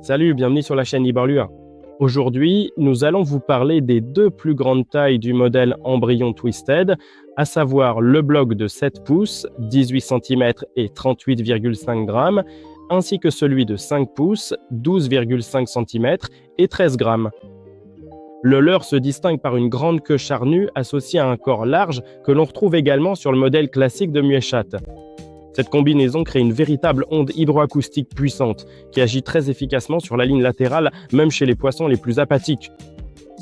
Salut, bienvenue sur la chaîne Libre. Aujourd'hui, nous allons vous parler des deux plus grandes tailles du modèle embryon Twisted, à savoir le bloc de 7 pouces, 18 cm et 38,5 grammes, ainsi que celui de 5 pouces, 12,5 cm et 13 grammes. Le leurre se distingue par une grande queue charnue associée à un corps large que l'on retrouve également sur le modèle classique de Muechat. Cette combinaison crée une véritable onde hydroacoustique puissante qui agit très efficacement sur la ligne latérale, même chez les poissons les plus apathiques.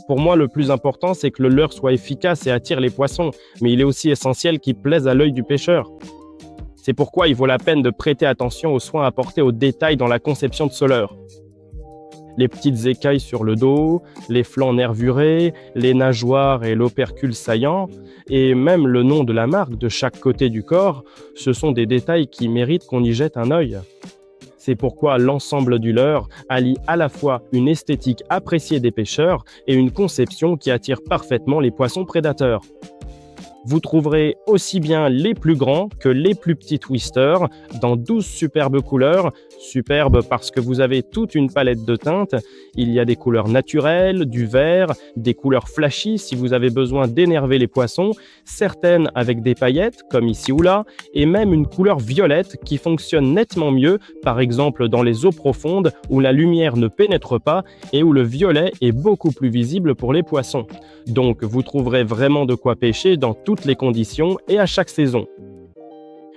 Pour moi, le plus important, c'est que le leurre soit efficace et attire les poissons, mais il est aussi essentiel qu'il plaise à l'œil du pêcheur. C'est pourquoi il vaut la peine de prêter attention aux soins apportés aux détails dans la conception de ce leurre. Les petites écailles sur le dos, les flancs nervurés, les nageoires et l'opercule saillant, et même le nom de la marque de chaque côté du corps, ce sont des détails qui méritent qu'on y jette un œil. C'est pourquoi l'ensemble du leurre allie à la fois une esthétique appréciée des pêcheurs et une conception qui attire parfaitement les poissons prédateurs. Vous trouverez aussi bien les plus grands que les plus petits twisters dans 12 superbes couleurs. Superbes parce que vous avez toute une palette de teintes. Il y a des couleurs naturelles, du vert, des couleurs flashy si vous avez besoin d'énerver les poissons, certaines avec des paillettes comme ici ou là, et même une couleur violette qui fonctionne nettement mieux, par exemple dans les eaux profondes où la lumière ne pénètre pas et où le violet est beaucoup plus visible pour les poissons. Donc vous trouverez vraiment de quoi pêcher dans toutes les conditions et à chaque saison.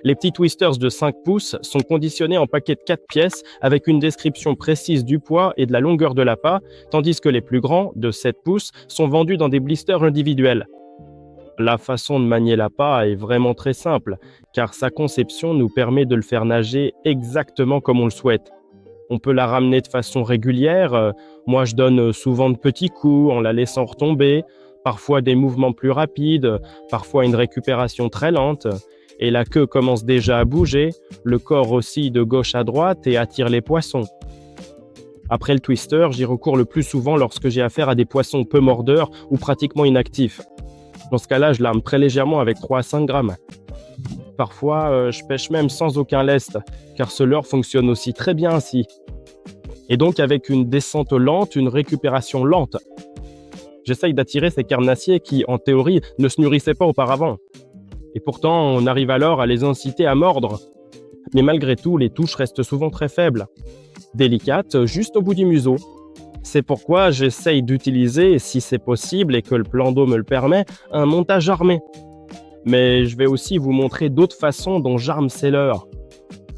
Les petits twisters de 5 pouces sont conditionnés en paquets de 4 pièces avec une description précise du poids et de la longueur de l'appât, tandis que les plus grands, de 7 pouces, sont vendus dans des blisters individuels. La façon de manier l'appât est vraiment très simple, car sa conception nous permet de le faire nager exactement comme on le souhaite. On peut la ramener de façon régulière, moi je donne souvent de petits coups en la laissant retomber, parfois des mouvements plus rapides, parfois une récupération très lente. Et la queue commence déjà à bouger, le corps oscille de gauche à droite et attire les poissons. Après le twister, j'y recours le plus souvent lorsque j'ai affaire à des poissons peu mordeurs ou pratiquement inactifs. Dans ce cas-là, je l'arme très légèrement avec 3 à 5 grammes. Parfois, je pêche même sans aucun lest, car ce leurre fonctionne aussi très bien ainsi. Et donc avec une descente lente, une récupération lente. J'essaye d'attirer ces carnassiers qui, en théorie, ne se nourrissaient pas auparavant. Et pourtant, on arrive alors à les inciter à mordre. Mais malgré tout, les touches restent souvent très faibles, délicates, juste au bout du museau. C'est pourquoi j'essaye d'utiliser, si c'est possible et que le plan d'eau me le permet, un montage armé. Mais je vais aussi vous montrer d'autres façons dont j'arme ces leurres.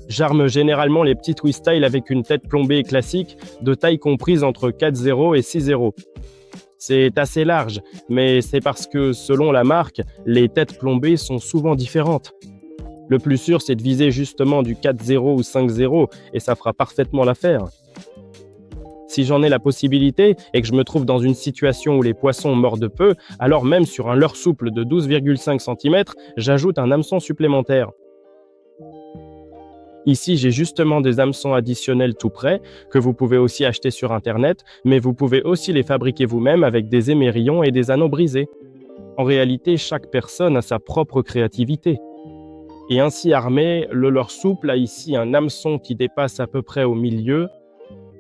J'arme généralement les petits twist-tails avec une tête plombée classique, de taille comprise entre 4,0 et 6,0. C'est assez large, mais c'est parce que, selon la marque, les têtes plombées sont souvent différentes. Le plus sûr, c'est de viser justement du 4,0 ou 5,0 et ça fera parfaitement l'affaire. Si j'en ai la possibilité et que je me trouve dans une situation où les poissons mordent peu, alors même sur un leurre souple de 12,5 cm, j'ajoute un hameçon supplémentaire. Ici, j'ai justement des hameçons additionnels tout prêts, que vous pouvez aussi acheter sur Internet, mais vous pouvez aussi les fabriquer vous-même avec des émerillons et des anneaux brisés. En réalité, chaque personne a sa propre créativité. Et ainsi armé, le leurre souple a ici un hameçon qui dépasse à peu près au milieu.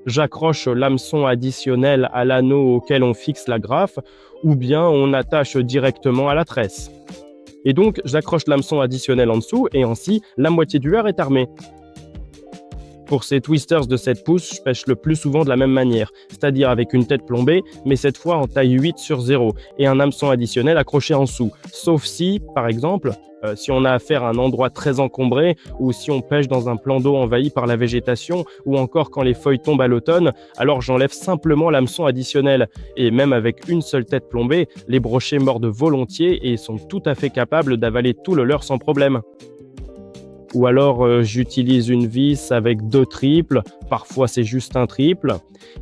J'accroche l'hameçon additionnel à l'anneau auquel on fixe la graffe, ou bien on attache directement à la tresse. Et donc, j'accroche l'hameçon additionnel en dessous, et ainsi, la moitié du leurre est armée. Pour ces twisters de 7 pouces, je pêche le plus souvent de la même manière, c'est-à-dire avec une tête plombée, mais cette fois en taille 8/0, et un hameçon additionnel accroché en dessous. Sauf si, par exemple, si on a affaire à un endroit très encombré, ou si on pêche dans un plan d'eau envahi par la végétation, ou encore quand les feuilles tombent à l'automne, alors j'enlève simplement l'hameçon additionnel. Et même avec une seule tête plombée, les brochets mordent volontiers et sont tout à fait capables d'avaler tout le leurre sans problème. Ou alors j'utilise une vis avec 2 triples, parfois c'est juste un triple.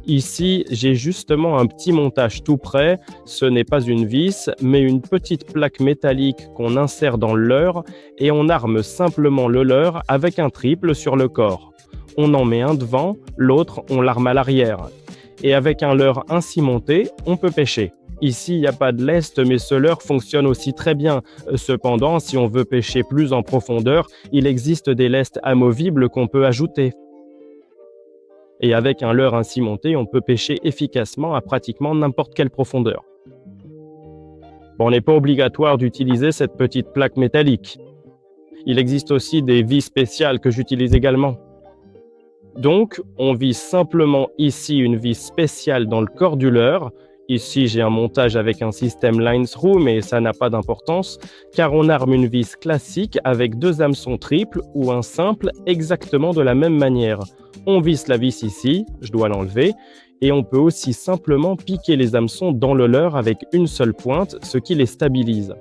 Ici, j'ai justement un petit montage tout prêt, ce n'est pas une vis, mais une petite plaque métallique qu'on insère dans le leurre et on arme simplement le leurre avec un triple sur le corps. On en met un devant, l'autre on l'arme à l'arrière. Et avec un leurre ainsi monté, on peut pêcher. Ici, il n'y a pas de lest, mais ce leurre fonctionne aussi très bien. Cependant, si on veut pêcher plus en profondeur, il existe des lestes amovibles qu'on peut ajouter. Et avec un leurre ainsi monté, on peut pêcher efficacement à pratiquement n'importe quelle profondeur. Bon, il n'est pas obligatoire d'utiliser cette petite plaque métallique. Il existe aussi des vis spéciales que j'utilise également. Donc, on vise simplement ici une vis spéciale dans le corps du leurre. Ici, j'ai un montage avec un système line through, mais ça n'a pas d'importance, car on arme une vis classique avec 2 hameçons triples ou un simple exactement de la même manière. On visse la vis ici, je dois l'enlever, et on peut aussi simplement piquer les hameçons dans le leurre avec une seule pointe, ce qui les stabilise.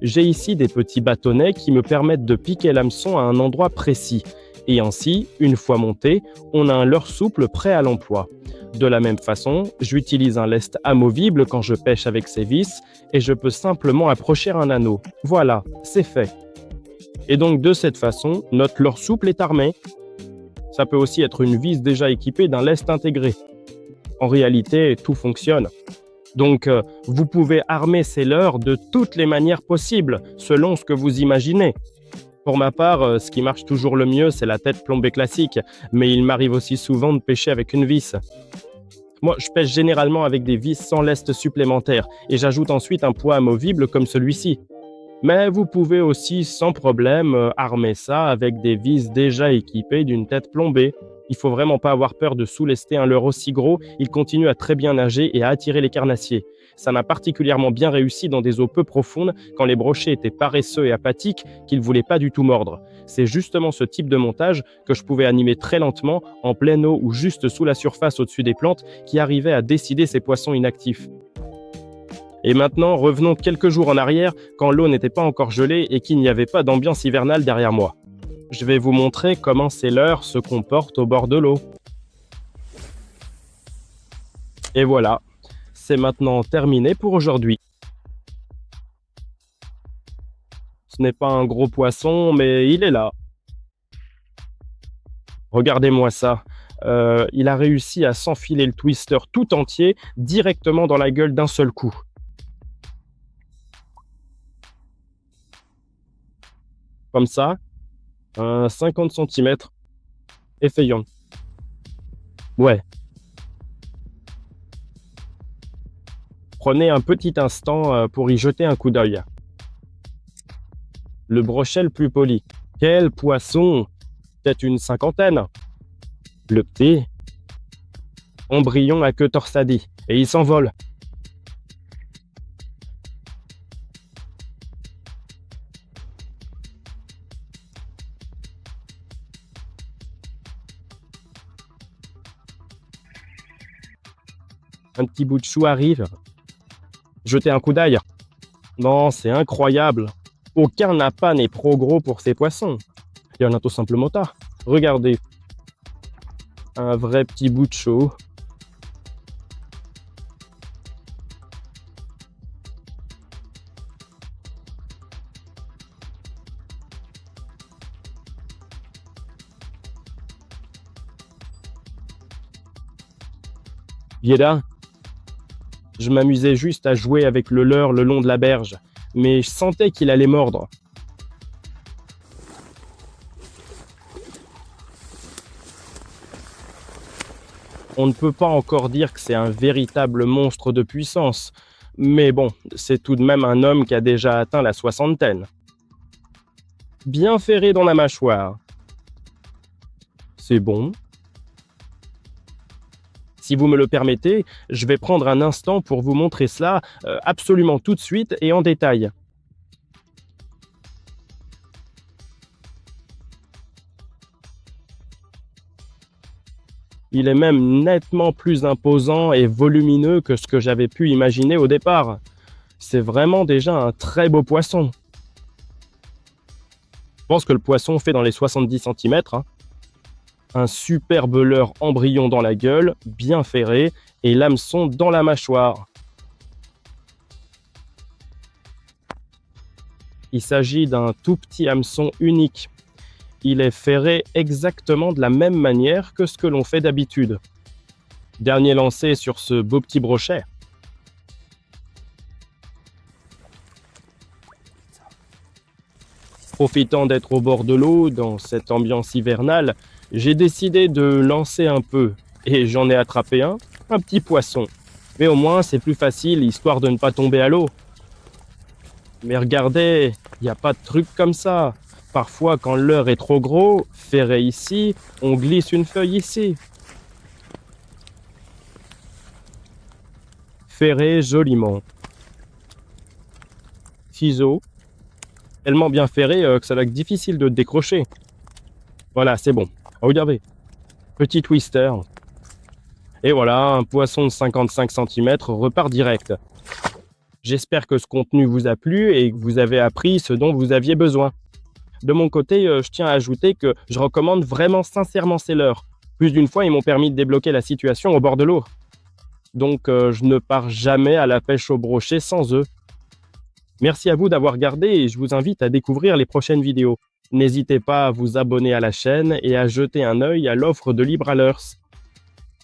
J'ai ici des petits bâtonnets qui me permettent de piquer l'hameçon à un endroit précis. Et ainsi, une fois monté, on a un leurre souple prêt à l'emploi. De la même façon, j'utilise un lest amovible quand je pêche avec ces vis et je peux simplement approcher un anneau. Voilà, c'est fait. Et donc de cette façon, notre leurre souple est armé. Ça peut aussi être une vis déjà équipée d'un lest intégré. En réalité, tout fonctionne. Donc, vous pouvez armer ces leurres de toutes les manières possibles, selon ce que vous imaginez. Pour ma part, ce qui marche toujours le mieux, c'est la tête plombée classique, mais il m'arrive aussi souvent de pêcher avec une vis. Moi, je pêche généralement avec des vis sans lest supplémentaire, et j'ajoute ensuite un poids amovible comme celui-ci. Mais vous pouvez aussi sans problème armer ça avec des vis déjà équipées d'une tête plombée. Il faut vraiment pas avoir peur de sous-lester un leurre aussi gros, il continue à très bien nager et à attirer les carnassiers. Ça m'a particulièrement bien réussi dans des eaux peu profondes quand les brochets étaient paresseux et apathiques qu'ils ne voulaient pas du tout mordre. C'est justement ce type de montage que je pouvais animer très lentement, en pleine eau ou juste sous la surface au-dessus des plantes, qui arrivait à décider ces poissons inactifs. Et maintenant, revenons quelques jours en arrière, quand l'eau n'était pas encore gelée et qu'il n'y avait pas d'ambiance hivernale derrière moi. Je vais vous montrer comment ces leurres se comportent au bord de l'eau. Et voilà, c'est maintenant terminé pour aujourd'hui. Ce n'est pas un gros poisson, mais il est là. Regardez-moi ça. Il a réussi à s'enfiler le twister tout entier directement dans la gueule d'un seul coup. Comme ça, 50 cm. Effrayant. Ouais. Prenez un petit instant pour y jeter un coup d'œil. Le brochet le plus poli. Quel poisson! Peut-être une cinquantaine. Le petit. Embryon à queue torsadée. Et il s'envole. Un petit bout de chou arrive. Jetez un coup d'œil. Non, c'est incroyable. Aucun appât n'est trop gros pour ces poissons. Il y en a tout simplement tas. Regardez. Un vrai petit bout de chou. Vieda, je m'amusais juste à jouer avec le leurre le long de la berge, mais je sentais qu'il allait mordre. On ne peut pas encore dire que c'est un véritable monstre de puissance, mais bon, c'est tout de même un homme qui a déjà atteint la soixantaine. Bien ferré dans la mâchoire. C'est bon. Si vous me le permettez, je vais prendre un instant pour vous montrer cela absolument tout de suite et en détail. Il est même nettement plus imposant et volumineux que ce que j'avais pu imaginer au départ. C'est vraiment déjà un très beau poisson. Je pense que le poisson fait dans les 70 cm. Un superbe leurre embryon dans la gueule, bien ferré, et l'hameçon dans la mâchoire. Il s'agit d'un tout petit hameçon unique. Il est ferré exactement de la même manière que ce que l'on fait d'habitude. Dernier lancé sur ce beau petit brochet. Profitant d'être au bord de l'eau, dans cette ambiance hivernale, j'ai décidé de lancer un peu, Et j'en ai attrapé un petit poisson. Mais au moins, c'est plus facile, histoire de ne pas tomber à l'eau. Mais regardez, il n'y a pas de truc comme ça. Parfois, quand leurre est trop gros, ferré ici, on glisse une feuille ici. Ferré joliment. Ciseaux. Tellement bien ferré que ça va être difficile de décrocher. Voilà, c'est bon. Regardez. Petit twister. Et voilà, un poisson de 55 cm repart direct. J'espère que ce contenu vous a plu et que vous avez appris ce dont vous aviez besoin. De mon côté, je tiens à ajouter que je recommande vraiment sincèrement ces leurres. Plus d'une fois, ils m'ont permis de débloquer la situation au bord de l'eau. Donc, je ne pars jamais à la pêche au brochet sans eux. Merci à vous d'avoir regardé et je vous invite à découvrir les prochaines vidéos. N'hésitez pas à vous abonner à la chaîne et à jeter un œil à l'offre de Libre Allers.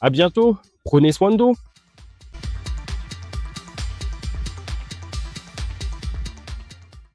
À bientôt, prenez soin de vous.